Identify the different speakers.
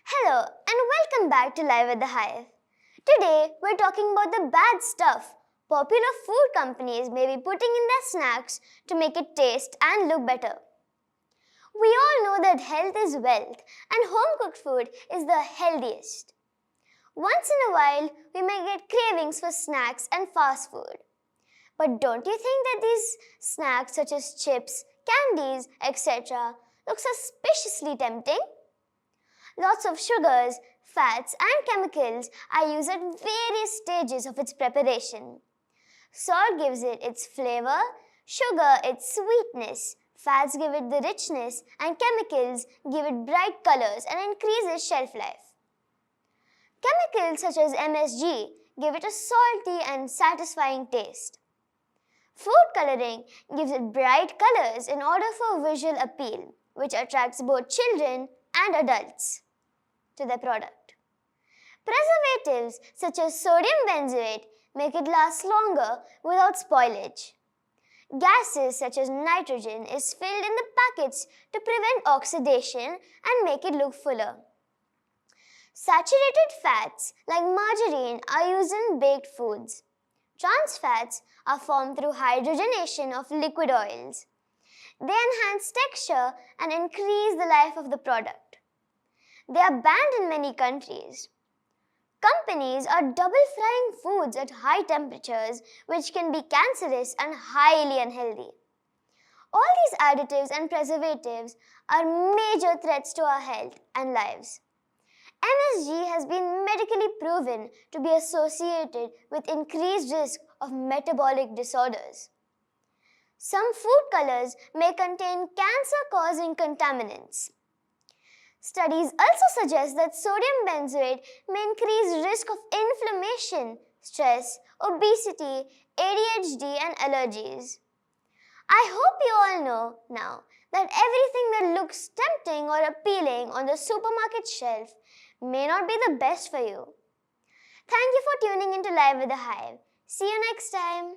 Speaker 1: Hello and welcome back to Live at the Hive. Today we're talking about the bad stuff popular food companies may be putting in their snacks to make it taste and look better. We all know that health is wealth and home-cooked food is the healthiest. Once in a while, we may get cravings for snacks and fast food. But don't you think that these snacks such as chips, candies, etc. look suspiciously tempting? Lots of sugars, fats and chemicals are used at various stages of its preparation. Salt gives it its flavor, sugar its sweetness, fats give it the richness, and chemicals give it bright colors and increase its shelf life. Chemicals such as MSG give it a salty and satisfying taste. Food coloring gives it bright colors in order for visual appeal, which attracts both children and adults to their product. Preservatives such as sodium benzoate make it last longer without spoilage. Gases such as nitrogen is filled in the packets to prevent oxidation and make it look fuller. Saturated fats like margarine are used in baked foods. Trans fats are formed through hydrogenation of liquid oils. They enhance texture and increase the life of the product. They are banned in many countries. Companies are double frying foods at high temperatures, which can be cancerous and highly unhealthy. All these additives and preservatives are major threats to our health and lives. MSG has been medically proven to be associated with increased risk of metabolic disorders. Some food colors may contain cancer-causing contaminants. Studies also suggest that sodium benzoate may increase risk of inflammation, stress, obesity, ADHD and allergies. I hope you all know now that everything that looks tempting or appealing on the supermarket shelf may not be the best for you. Thank you for tuning into Live with the Hive. See you next time.